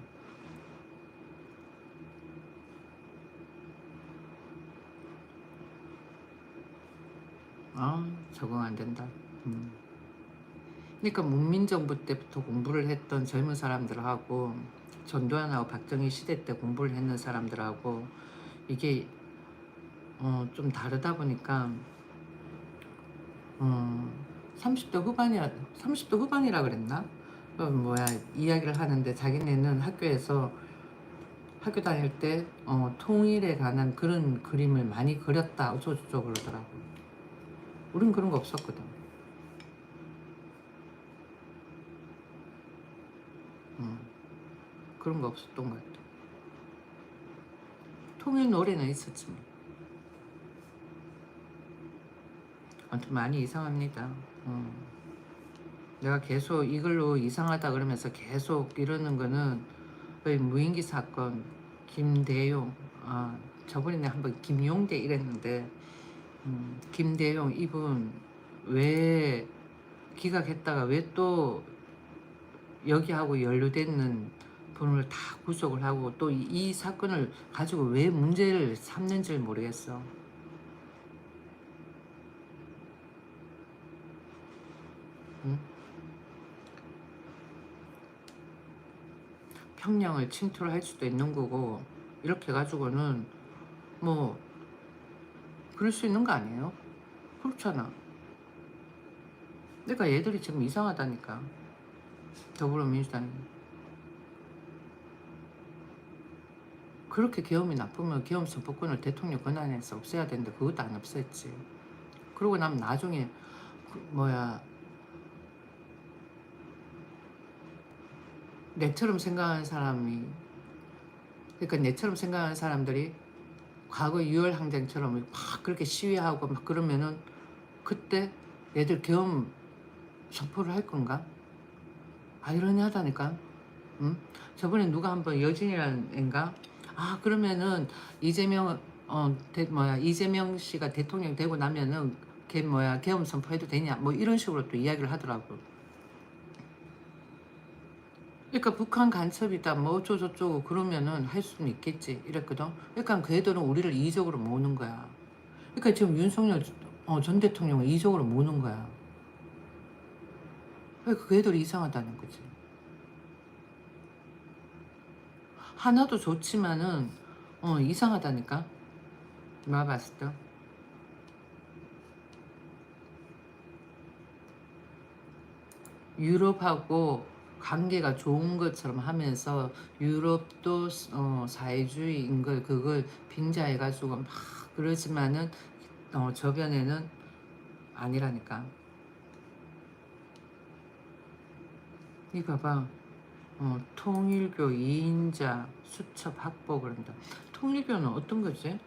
아, 적응 안 된다. 그러니까 문민정부 때부터 공부를 했던 젊은 사람들하고 전두환하고 박정희 시대 때 공부를 했는 사람들하고 이게 좀 다르다 보니까 어, 30대 후반이라 30대 후반이라 그랬나? 뭐야, 이야기를 하는데 자기네는 학교 다닐 때 통일에 관한 그런 그림을 많이 그렸다 어쩌고저쩌고 그러더라고. 우린 그런 거 없었거든. 그런 거 없었던 것 같아. 통일 노래는 있었지 뭐. 아무튼 많이 이상합니다. 내가 계속 이걸로 이상하다 그러면서 계속 이러는 거는 왜 무인기 사건 김대용, 저번에 내가 한번 김용대 이랬는데 김대용 이분 왜 기각했다가 왜 또 여기하고 연루되는 분을 다 구속을 하고 또 이 사건을 가지고 왜 문제를 삼는지를 모르겠어. 응? 평양을 침투를 할 수도 있는 거고 이렇게 해가지고는 뭐 그럴 수 있는 거 아니에요? 그렇잖아. 그러니까 얘들이 지금 이상하다니까. 더불어민주당이 그렇게 계엄이 나쁘면 계엄 선포권을 대통령 권한에서 없애야 되는데 그것도 안 없앴지. 그러고 나면 나중에 뭐야 내처럼 생각하는 사람이 그러니까 내처럼 생각하는 사람들이 과거 6월 항쟁처럼 막 그렇게 시위하고 막 그러면은 그때 얘들 계엄 선포를 할 건가? 아이러니하다니까. 응? 저번에 누가 한번 여진이라는 애인가? 아 그러면은 이재명 이재명 씨가 대통령 되고 나면은 걔 계엄 선포해도 되냐? 뭐 이런 식으로 또 이야기를 하더라고. 그러니까 북한 간첩이다 뭐 어쩌고저쩌고 그러면은 할 수는 있겠지 이랬거든. 그러니까 그 애들은 우리를 이적으로 모으는 거야. 그러니까 지금 윤석열 전 대통령을 이적으로 모으는 거야. 그러니까 그 애들이 이상하다는 거지. 하나도 좋지만은 이상하다니까. 나 봤을 때 유럽하고 관계가 좋은 것처럼 하면서 유럽도 사회주의인 걸 그걸 빙자해가지고 막 그러지만은 저변에는 아니라니까. 이 봐봐. 통일교 2인자 수첩 확보 그런다. 통일교는 어떤 거지?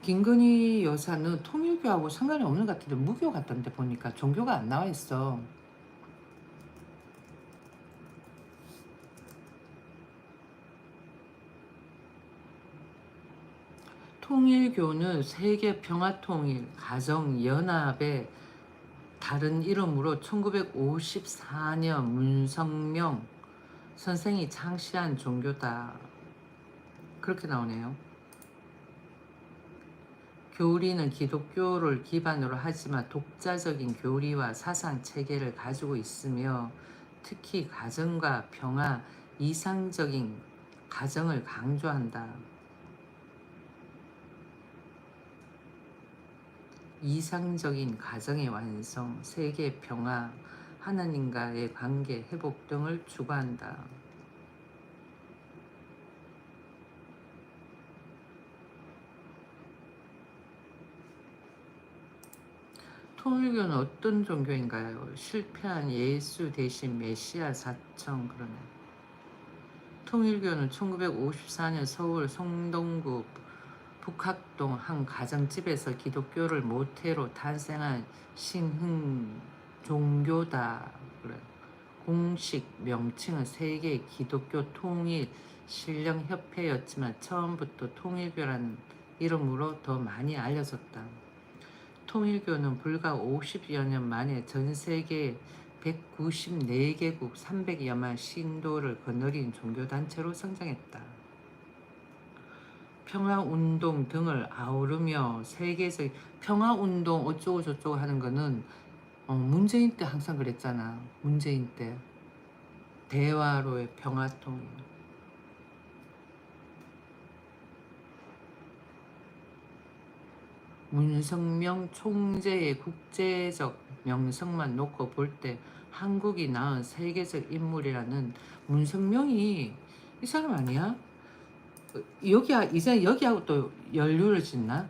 김건희 여사는 통일교하고 상관이 없는 것 같은데 무교 같던데 보니까 종교가 안 나와 있어. 통일교는 세계평화통일 가정연합의 다른 이름으로 1954년 문성명 선생이 창시한 종교다. 그렇게 나오네요. 교리는 기독교를 기반으로 하지만 독자적인 교리와 사상 체계를 가지고 있으며 특히 가정과 평화, 이상적인 가정을 강조한다. 이상적인 가정의 완성, 세계 평화, 하나님과의 관계 회복 등을 추구한다. 통일교는 어떤 종교인가요? 실패한 예수 대신 메시아 사청 그러네. 통일교는 1954년 서울 성동구 북학동 한 가정집에서 기독교를 모태로 탄생한 신흥 종교다. 그래. 공식 명칭은 세계 기독교 통일 신령협회였지만 처음부터 통일교라는 이름으로 더 많이 알려졌다. 통일교는 불과 50여 년 만에 전 세계 194개국 300여만 신도를 거느린 종교단체로 성장했다. 평화운동 등을 아우르며 세계적 평화운동 어쩌고 저쩌고 하는 거는 문재인 때 항상 그랬잖아. 문재인 때 대화로의 평화통일. 문성명 총재의 국제적 명성만 놓고 볼 때 한국이 낳은 세계적 인물이라는 문성명이 이 사람 아니야? 이제 여기하고 또 연루를 짓나?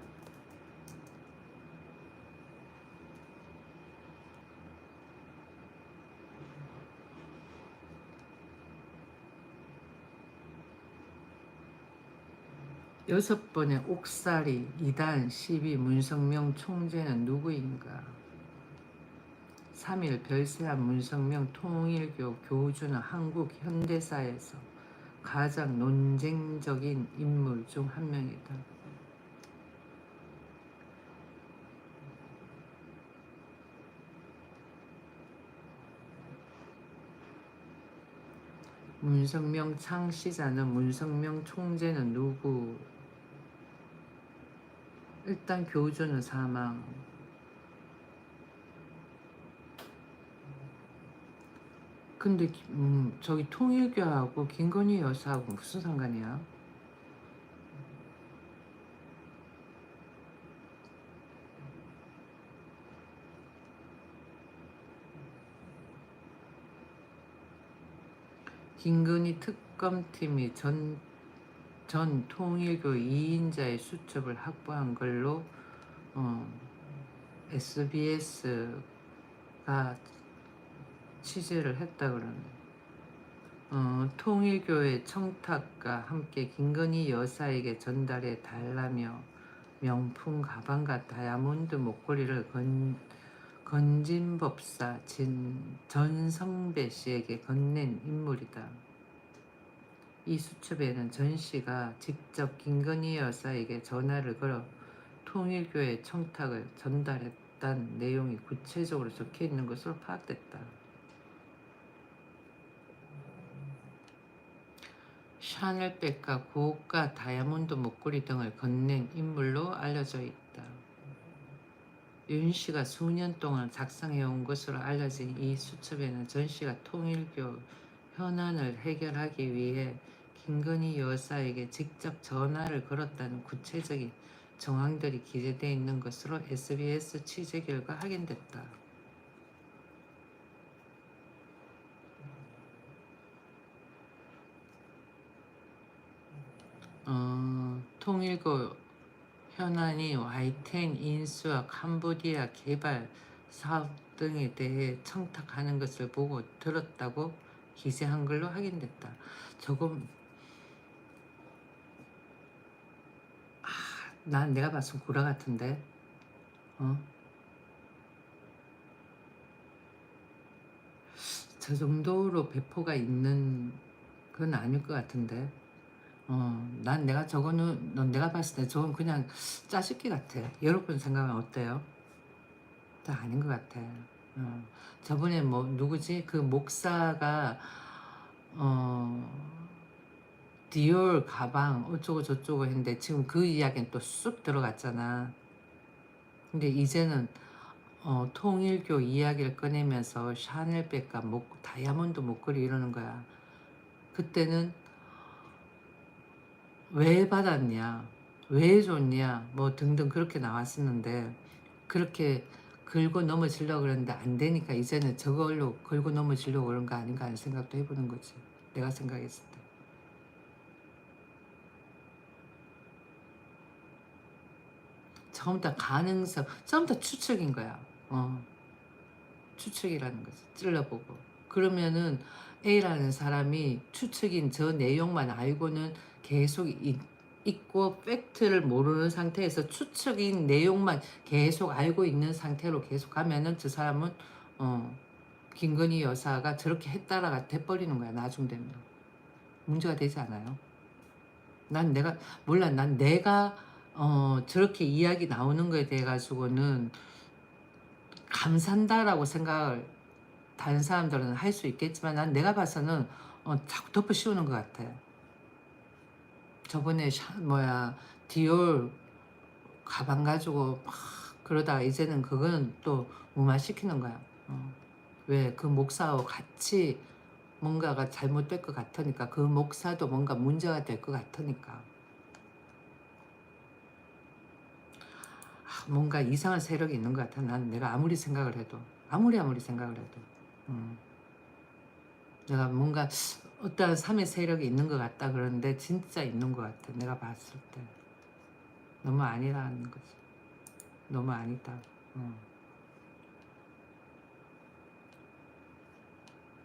여섯 번의 옥살이 2단 12 문성명 총재는 누구인가? 3일 별세한 문성명 통일교 교주는 한국 현대사에서 가장 논쟁적인 인물 중 한 명이다. 문성명 창시자는 문성명 총재는 누구? 일단 교주는 사망. 근데 저기 통일교하고 김건희 여사하고 무슨 상관이야? 김건희 특검팀이 전 통일교 2인자의 수첩을 확보한 걸로 SBS가 취재를 했다 그러네. 통일교의 청탁과 함께 김건희 여사에게 전달해 달라며 명품 가방과 다이아몬드 목걸이를 건진법사 전성배 씨에게 건넨 인물이다. 이 수첩에는 전 씨가 직접 김건희 여사에게 전화를 걸어 통일교의 청탁을 전달했다는 내용이 구체적으로 적혀 있는 것으로 파악됐다. 샤넬백과 고가 다이아몬드 목걸이 등을 건넨 인물로 알려져 있다. 윤 씨가 수년 동안 작성해온 것으로 알려진 이 수첩에는 전 씨가 통일교 현안을 해결하기 위해 김건희 여사에게 직접 전화를 걸었다는 구체적인 정황들이 기재되어 있는 것으로 SBS 취재 결과 확인됐다. 통일교 현안이 Y10 인수와 캄보디아 개발 사업 등에 대해 청탁하는 것을 보고 들었다고 기재한 걸로 확인됐다. 조금 난 내가 봤을 때 구라 같은데 저 정도로 배포가 있는 건 아닐 것 같은데 난 내가 저거는 내가 봤을 때 저건 그냥 짜깁기 같아. 여러분 생각은 어때요? 다 아닌 것 같아. 저번에 뭐 누구지? 그 목사가 디올 가방 어쩌고 저쩌고 했는데 지금 그 이야기는 또 쑥 들어갔잖아. 근데 이제는 통일교 이야기를 꺼내면서 샤넬백과 다이아몬드 목걸이 이러는 거야. 그때는 왜 받았냐, 왜 줬냐, 뭐 등등 그렇게 나왔었는데 그렇게 긁고 넘어지려고 그랬는데 안 되니까 이제는 저걸로 긁고 넘어지려고 그런 거 아닌가 하는 생각도 해보는 거지. 내가 생각했을 때. 처음부터 가능성, 처음부터 추측인 거야. 추측이라는 거지. 찔러보고. 그러면은 A라는 사람이 추측인 저 내용만 알고는 계속 있고 팩트를 모르는 상태에서 추측인 내용만 계속 알고 있는 상태로 계속 가면은 저 사람은 김건희 여사가 저렇게 했다라가 돼버리는 거야. 나중 되면. 문제가 되지 않아요? 난 내가 저렇게 이야기 나오는 거에 대해 가지고는 감산다라고 생각을 다른 사람들은 할 수 있겠지만 난 내가 봐서는 자꾸 덮어 씌우는 것 같아. 저번에 디올 가방 가지고 막 그러다가 이제는 그거는 또 무마시키는 거야. 왜 그 목사하고 같이 뭔가가 잘못될 것 같으니까 그 목사도 뭔가 문제가 될 것 같으니까 뭔가 이상한 세력이 있는 것 같아. 난 내가 아무리 생각을 해도 아무리 생각을 해도 내가 뭔가 어떠한 삶의 세력이 있는 것 같다 그러는데 진짜 있는 것 같아. 내가 봤을 때 너무 아니라는 거지. 너무 아니다.